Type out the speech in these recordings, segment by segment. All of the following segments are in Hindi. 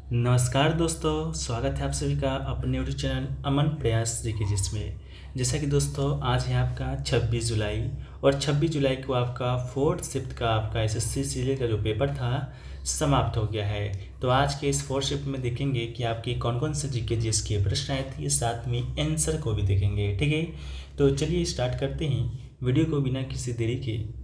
नमस्कार दोस्तों, स्वागत है आप सभी का अपने यूट्यूब चैनल अमन प्रयास जीके जिसमें। जैसा कि दोस्तों आज है आपका 26 जुलाई और 26 जुलाई को आपका फोर्थ शिफ्ट का आपका एसएससी सीजीएल का जो पेपर था समाप्त हो गया है। तो आज के इस फोर्थ शिफ्ट में देखेंगे कि आपकी कौन कौन से जीके जीएस के प्रश्न आए थे, साथ में आंसर को भी देखेंगे। ठीक है, तो चलिए स्टार्ट करते हैं वीडियो को बिना किसी देरी के।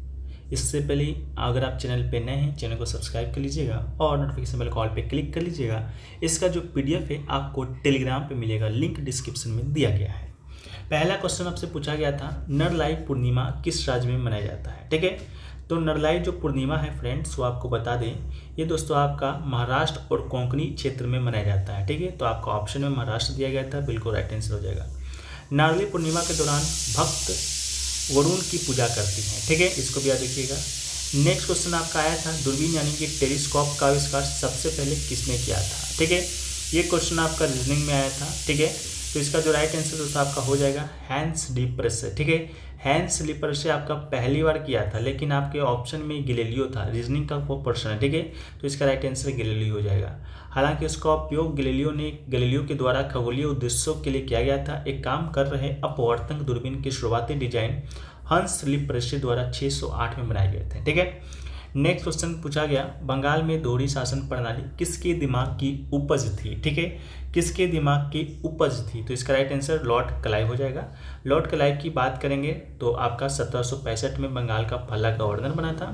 इससे पहले अगर आप चैनल पे नए हैं, चैनल को सब्सक्राइब कर लीजिएगा और नोटिफिकेशन बेल कॉल पे क्लिक कर लीजिएगा। इसका जो पीडीएफ है आपको टेलीग्राम पे मिलेगा, लिंक डिस्क्रिप्शन में दिया गया है। पहला क्वेश्चन आपसे पूछा गया था, नरलाई पूर्णिमा किस राज्य में मनाया जाता है। ठीक है, तो नरलाई जो पूर्णिमा है फ्रेंड्स, वो आपको बता दें, ये दोस्तों आपका महाराष्ट्र और कोंकणी क्षेत्र में मनाया जाता है। ठीक है, तो आपका ऑप्शन में महाराष्ट्र दिया गया था, बिल्कुल राइट आंसर हो जाएगा। नारली पूर्णिमा के दौरान भक्त वरुण की पूजा करती हैं। ठीक है, इसको भी याद रखिएगा। नेक्स्ट क्वेश्चन आपका आया था, दूरबीन यानी कि टेलीस्कोप का आविष्कार सबसे पहले किसने किया था। ठीक है, ये क्वेश्चन आपका रीजनिंग में आया था। ठीक है, तो इसका जो राइट आंसर दोस्तों आपका हो जाएगा हैंस डी प्रेसे। ठीक है, हैंस डी प्रेसे आपका पहली बार किया था, लेकिन आपके ऑप्शन में गैलीलियो था, रीजनिंग का वो प्रश्न है। ठीक है, तो इसका राइट आंसर गैलीलियो हो जाएगा। हालांकि इसका उपयोग गैलीलियो के द्वारा खगोलीय उद्देश्यों के लिए किया गया था। एक काम कर रहे अपवर्तक दूरबीन की शुरुआती डिजाइन हंस ली प्रेसे द्वारा 608 में बनाए गए थे। ठीक है, नेक्स्ट क्वेश्चन पूछा गया, बंगाल में दोहरी शासन प्रणाली किसके दिमाग की उपज थी। ठीक है, किसके दिमाग की उपज थी, तो इसका राइट आंसर लॉर्ड क्लाइव हो जाएगा। लॉर्ड क्लाइव की बात करेंगे तो आपका 1765 में बंगाल का पहला गवर्नर बना था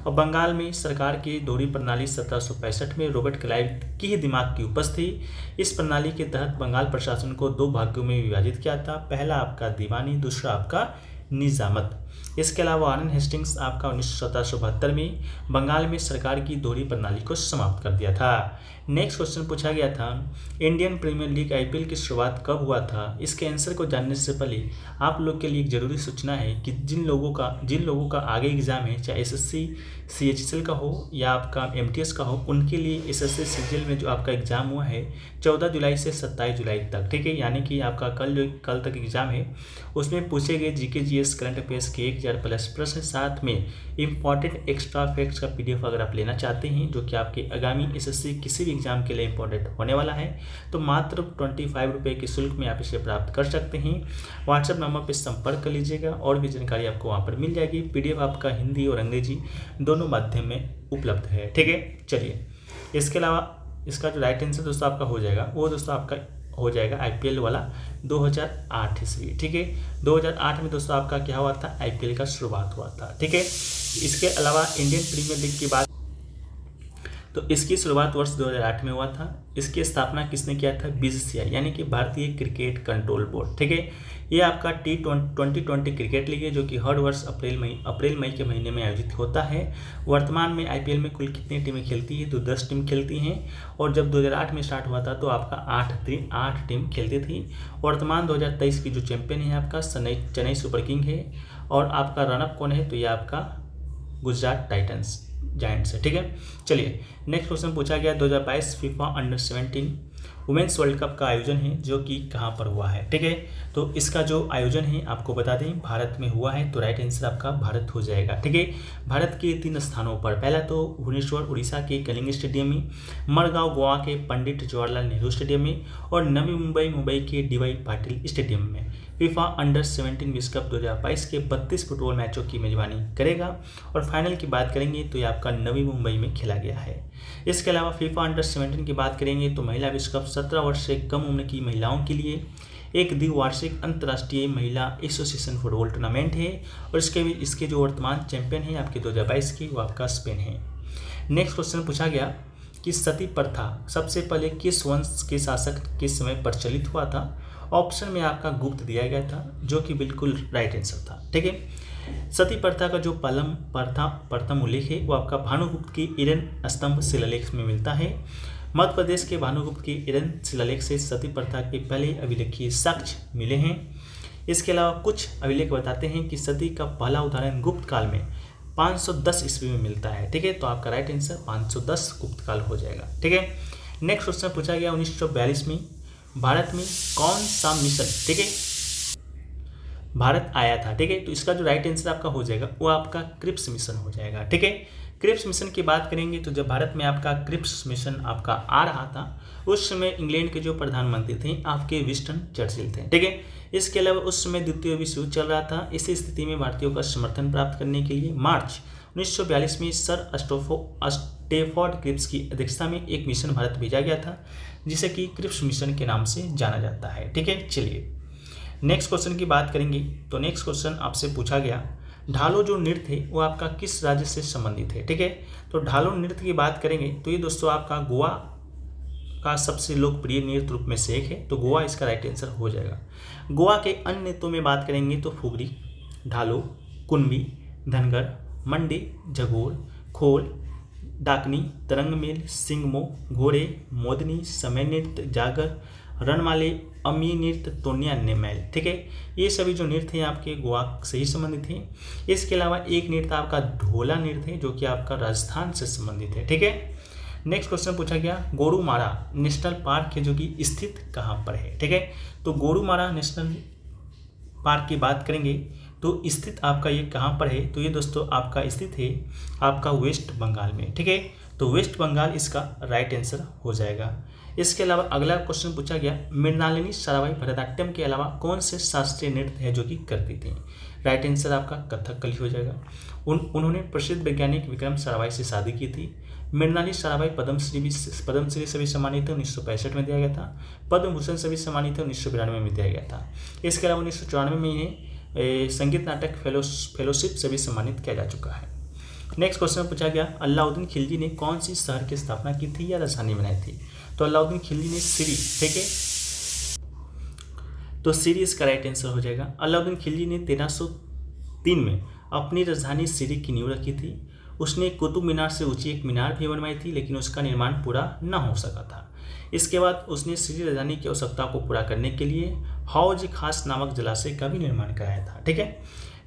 और बंगाल में सरकार की दोहरी प्रणाली 1765 में रॉबर्ट क्लाइव की ही दिमाग की उपज थी। इस प्रणाली के तहत बंगाल प्रशासन को दो भागों में विभाजित किया था, पहला आपका दीवानी, दूसरा आपका निजामत। इसके अलावा वारेन हेस्टिंग्स आपका 1972 में बंगाल में सरकार की दोहरी प्रणाली को समाप्त कर दिया था। नेक्स्ट क्वेश्चन पूछा गया था, इंडियन प्रीमियर लीग आईपीएल की शुरुआत कब हुआ था। इसके आंसर को जानने से पहले आप लोग के लिए एक जरूरी सूचना है कि जिन लोगों का आगे एग्जाम है, चाहे एसएससी सीएचएसएल का हो या आपका एमटीएस का हो, उनके लिए एसएससी सीजीएल में जो आपका एग्जाम हुआ है 14 जुलाई से 27 जुलाई तक। ठीक है, यानी कि आपका कल तक एग्जाम है, उसमें पूछे गए जीके जीएस करंट अफेयर्स के 1000 प्लस प्रश्न, साथ में इंपॉर्टेंट एक्स्ट्रा फैक्ट्स का पीडीएफ अगर आप लेना चाहते हैं, जो कि आपके आगामी एसएससी किसी भी एग्जाम के लिए इंपॉर्टेंट होने वाला है, तो मात्र 25 रुपये के शुल्क में आप इसे प्राप्त कर सकते हैं। व्हाट्सएप नंबर पर संपर्क कर लीजिएगा और भी जानकारी आपको वहाँ पर मिल जाएगी। पीडीएफ आपका हिंदी और अंग्रेजी दोनों माध्यम में उपलब्ध है। ठीक है, चलिए, इसके अलावा इसका जो राइट आंसर दोस्तों आपका हो जाएगा, वो दोस्तों आपका हो जाएगा आईपीएल वाला 2008 ईस्वी। ठीक है, 2008 में दोस्तों आपका क्या हुआ था, आईपीएल का शुरुआत हुआ था। ठीक है, इसके अलावा इंडियन प्रीमियर लीग की बात, तो इसकी शुरुआत वर्ष 2008 में हुआ था। इसकी स्थापना किसने किया था, बीसीसीआई यानी कि भारतीय क्रिकेट कंट्रोल बोर्ड। ठीक है, ये आपका T20 क्रिकेट लीग है, जो कि हर वर्ष अप्रैल मई के महीने में आयोजित होता है। वर्तमान में आईपीएल में कुल कितनी टीमें खेलती है, तो 10 टीम खेलती हैं, और जब 2008 में स्टार्ट हुआ था तो आपका 8 टीम खेलती थी। वर्तमान 2023 की जो चैंपियन है आपका चेन्नई सुपर किंग है, और आपका रनअप कौन है, तो ये आपका गुजरात टाइटंस जायंट्स है। ठीक है, चलिए नेक्स्ट क्वेश्चन पूछा गया, 2022 FIFA under 17 women's world cup का आयोजन है, जो कि कहाँ पर हुआ है। ठीक है, तो इसका जो आयोजन है आपको बता दें भारत में हुआ है, तो राइट आंसर आपका भारत हो जाएगा। ठीक है, भारत के 3 स्थानों पर, पहला तो भुवनेश्वर उड़ीसा के कलिंग स्टेडियम में, मड़गांव गोवा के पंडित जवाहरलाल नेहरू स्टेडियम में, और नवी मुंबई के डीवाई पाटिल स्टेडियम में फीफा अंडर 17 विश्व कप 2022 के 32 फुटबॉल मैचों की मेजबानी करेगा। और फाइनल की बात करेंगे तो ये आपका नवी मुंबई में खेला गया है। इसके अलावा फीफा अंडर 17 की बात करेंगे तो महिला विश्व कप 17 वर्ष से कम उम्र की महिलाओं के लिए एक द्विवार्षिक अंतर्राष्ट्रीय महिला एसोसिएशन फुटबॉल टूर्नामेंट है, और इसके जो वर्तमान चैंपियन है आपके 2022 की, वो आपका स्पेन है। नेक्स्ट क्वेश्चन पूछा गया कि सती प्रथा सबसे पहले किस वंश के शासक के समय प्रचलित हुआ था। ऑप्शन में आपका गुप्त दिया गया था, जो कि बिल्कुल राइट आंसर था। ठीक है, सती प्रथा का जो प्रथम उल्लेख है वो आपका भानुगुप्त के इरन स्तंभ शिलालेख में मिलता है। मध्य प्रदेश के भानुगुप्त के इरन शिलालेख से सती प्रथा के पहले अभिलेखीय साक्ष्य मिले हैं। इसके अलावा कुछ अभिलेख बताते हैं कि सती का पहला उदाहरण गुप्त काल में 510 ईस्वी में मिलता है। ठीक है, तो आपका राइट आंसर 510 गुप्त काल हो जाएगा। ठीक है, नेक्स्ट क्वेश्चन पूछा गया, 1942 में भारत में कौन सा मिशन, ठीक है, भारत आया था। ठीक है, तो इसका जो राइट आंसर आपका हो जाएगा वो आपका क्रिप्स मिशन हो जाएगा। ठीक है, क्रिप्स मिशन की बात करेंगे तो जब भारत में आपका क्रिप्स मिशन आपका आ रहा था उस समय इंग्लैंड के जो प्रधानमंत्री थे आपके विंस्टन चर्चिल थे, ठीक है। इसके अलावा उस समय द्वितीय विश्व युद्ध चल रहा था। इसी स्थिति में भारतीयों का समर्थन प्राप्त करने के लिए मार्च 1942 में सर स्टेफोर्ड क्रिप्स की अध्यक्षता में एक मिशन भारत भेजा गया था जिसे कि क्रिप्स मिशन के नाम से जाना जाता है, ठीक है। चलिए नेक्स्ट क्वेश्चन की बात करेंगे। तो नेक्स्ट क्वेश्चन आपसे पूछा गया ढालो जो नृत्य है वो आपका किस राज्य से संबंधित है, ठीक है। तो ढालो नृत्य की बात करेंगे तो ये दोस्तों आपका गोवा का सबसे लोकप्रिय नृत्य रूप में से एक है, तो गोवा इसका राइट आंसर हो जाएगा। गोवा के अन्य नृत्यों में बात करेंगे तो फुगड़ी, ढालो, कुणबी, धनगर, मंडी, जगोर, खोल, डाकनी, तरंगमेल, सिंगमो, घोड़े, मोदनी, समय नृत्य, जागर, रणमाले, अमी नृत्य, तोनिया नेमैल, ठीक है। ये सभी जो नृत्य हैं आपके गोवा से ही संबंधित हैं। इसके अलावा एक नृत्य आपका ढोला नृत्य है जो कि आपका राजस्थान से संबंधित है, ठीक है। नेक्स्ट क्वेश्चन पूछा गया गोरुमारा नेशनल पार्क है जो कि स्थित कहाँ पर है, ठीक है। तो गोरुमारा नेशनल पार्क की बात करेंगे तो स्थित आपका ये कहाँ पर है, तो ये दोस्तों आपका स्थित है आपका वेस्ट बंगाल में, ठीक है। तो वेस्ट बंगाल इसका राइट आंसर हो जाएगा। इसके अलावा अगला क्वेश्चन पूछा गया मृणालिनी साराभाई भरतनाट्यम के अलावा कौन से शास्त्रीय नृत्य है जो कि करती थी, राइट आंसर आपका कथकली हो जाएगा। उन्होंने प्रसिद्ध वैज्ञानिक विक्रम साराभाई से शादी की थी। मृणालिनी साराभाई पद्मश्री से भी सम्मानित 1965 में दिया गया था। पद्म भूषण से भी सम्मानित 1992 में दिया गया था। इसके अलावा 1994 में इन्हें संगीत नाटक फेलोशिप से भी सम्मानित किया जा चुका है। नेक्स्ट क्वेश्चन पूछा गया अलाउद्दीन खिलजी ने कौन सी शहर की स्थापना की थी या राजधानी बनाई थी, तो अलाउद्दीन खिलजी ने सीरी, ठीक है। तो सीरी इसका राइट आंसर हो जाएगा। अलाउद्दीन खिलजी ने 1303 में अपनी राजधानी सीरी की नींव रखी थी। उसने कुतुब मीनार से ऊंची एक मीनार भी बनवाई थी लेकिन उसका निर्माण पूरा न हो सका था। इसके बाद उसने सीरी राजधानी की आवश्यकता को पूरा करने के लिए हौज खास नामक जलाशय का भी निर्माण कराया था, ठीक है।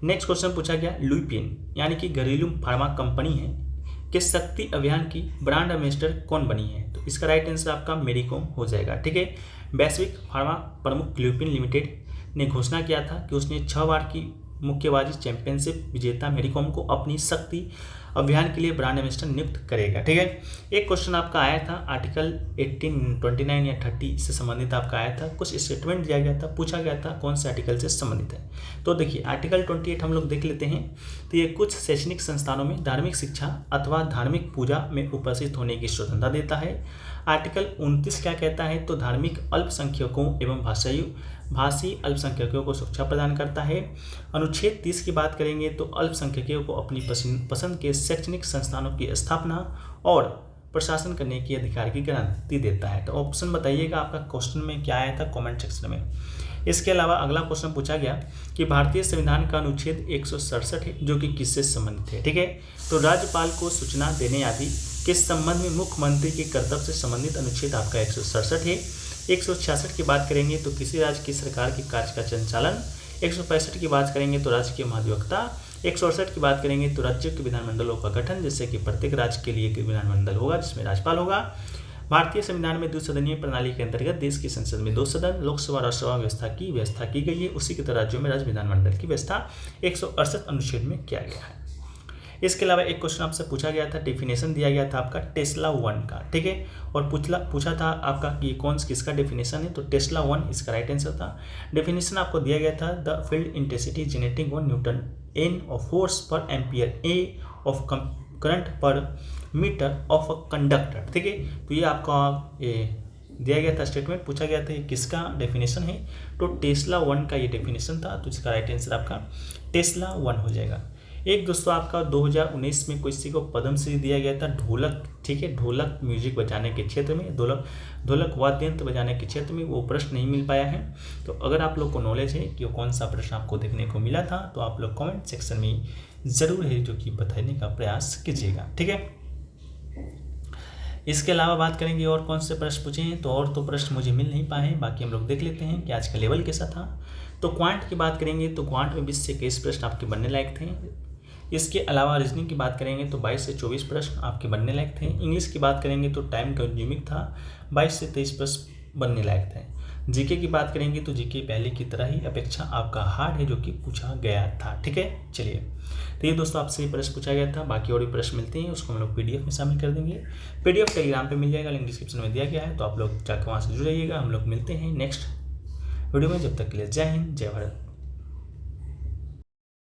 नेक्स्ट क्वेश्चन पूछा गया लुपिन यानी कि घरेलू फार्मा कंपनी है कि शक्ति अभियान की ब्रांड एम्बेसडर कौन बनी है, तो इसका राइट आंसर आपका मेरी कॉम हो जाएगा, ठीक है। वैश्विक फार्मा प्रमुख लुपिन लिमिटेड ने घोषणा किया था कि उसने 6 बार की मुक्केबाजी चैंपियनशिप विजेता मेरी कॉम को अपनी शक्ति अभियान के लिए ब्रांड एम्बेसडर नियुक्त करेगा, ठीक है। एक क्वेश्चन आपका आया था आर्टिकल 18, 29 या 30 से संबंधित आपका आया था, कुछ स्टेटमेंट दिया गया था, पूछा गया था कौन से आर्टिकल से संबंधित है। तो देखिए आर्टिकल 28 हम लोग देख लेते हैं। तो ये कुछ शैक्षणिक संस्थानों में धार्मिक शिक्षा अथवा धार्मिक पूजा में उपस्थित होने की स्वतंत्रता देता है। आर्टिकल 29 क्या कहता है, तो धार्मिक अल्पसंख्यकों एवं भाषी अल्पसंख्यकों को सुरक्षा प्रदान करता है। अनुच्छेद 30 की बात करेंगे तो अल्पसंख्यकों को अपनी पसंद के शैक्षणिक संस्थानों की स्थापना और प्रशासन करने के अधिकार की गारंटी देता है। तो ऑप्शन बताइएगा आपका क्वेश्चन में क्या आया था कमेंट सेक्शन में। इसके अलावा अगला क्वेश्चन पूछा गया कि भारतीय संविधान का अनुच्छेद 167 है जो कि किससे संबंधित है, ठीक है। तो राज्यपाल को सूचना देने आदि के संबंध में मुख्यमंत्री के कर्तव्य से संबंधित अनुच्छेद आपका 167 है। 166 की बात करेंगे तो किसी राज्य की सरकार के कार्य का संचालन। 165 की बात करेंगे तो राज्य के महाधिवक्ता। 168 की बात करेंगे तो राज्यों के विधानमंडलों का गठन, जैसे कि प्रत्येक राज्य के लिए एक विधानमंडल होगा जिसमें राज्यपाल होगा। भारतीय संविधान में द्विसदनीय प्रणाली के अंतर्गत देश की संसद में 2 सदन लोकसभा राज्यसभा व्यवस्था की गई है। उसी की तरह राज्यों में राज्य विधानमंडल की व्यवस्था 168 अनुच्छेद में किया गया है। इसके अलावा एक क्वेश्चन आपसे पूछा गया था, डेफिनेशन दिया गया था आपका टेस्ला 1 का, ठीक है। और पूछा था आपका कि किसका डेफिनेशन है, तो टेस्ला 1 इसका राइट आंसर था। डेफिनेशन आपको दिया गया था the field intensity generating 1 newton N of force per ampere A of current per metre of a conductor, ठीक है। तो ये आपका दिया गया था स्टेटमेंट, पूछा गया था ये किसका डेफिनेशन है, तो टेस्ला 1 का ये डेफिनेशन था। तो इसका राइट आंसर आपका टेस्ला 1 हो जाएगा। एक दोस्तों आपका 2019 में किसी को पद्मश्री दिया गया था ढोलक, ठीक है, ढोलक म्यूजिक बजाने के क्षेत्र में, ढोलक वाद्य यंत्र बजाने के क्षेत्र में, वो प्रश्न नहीं मिल पाया है। तो अगर आप लोग को नॉलेज है कि कौन सा प्रश्न आपको देखने को मिला था तो आप लोग कमेंट सेक्शन में ज़रूर है जो कि बताने का प्रयास कीजिएगा, ठीक है। इसके अलावा बात करेंगे और कौन से प्रश्न पूछे हैं, तो और तो प्रश्न मुझे मिल नहीं पाए हैं, बाकी हम लोग देख लेते हैं कि आज का लेवल कैसा था। तो क्वांट की बात करेंगे तो क्वांट में 20 से 21 प्रश्न आपके बनने लायक थे। इसके अलावा रीजनिंग की बात करेंगे तो 22 से 24 प्रश्न आपके बनने लायक थे। इंग्लिश की बात करेंगे तो टाइम कंज्यूमिंग था, 22 से 23 बनने लायक थे। जीके की बात करेंगे तो जीके पहले की तरह ही अपेक्षा आपका हार्ड है जो कि पूछा गया था। ठीक है, चलिए, तो ये दोस्तों आपसे प्रश्न पूछा गया था। बाकी और भी प्रश्न मिलते हैं, उसको हम लोग पीडीएफ में शामिल कर देंगे। पीडीएफ टेलीग्राम पे मिल जाएगा, लिंक डिस्क्रिप्शन में दिया गया है, तो आप लोग जाकर वहाँ से जुड़ जाइएगा। हम लोग मिलते हैं नेक्स्ट वीडियो में, जब तक के लिए जय हिंद, जय भारत।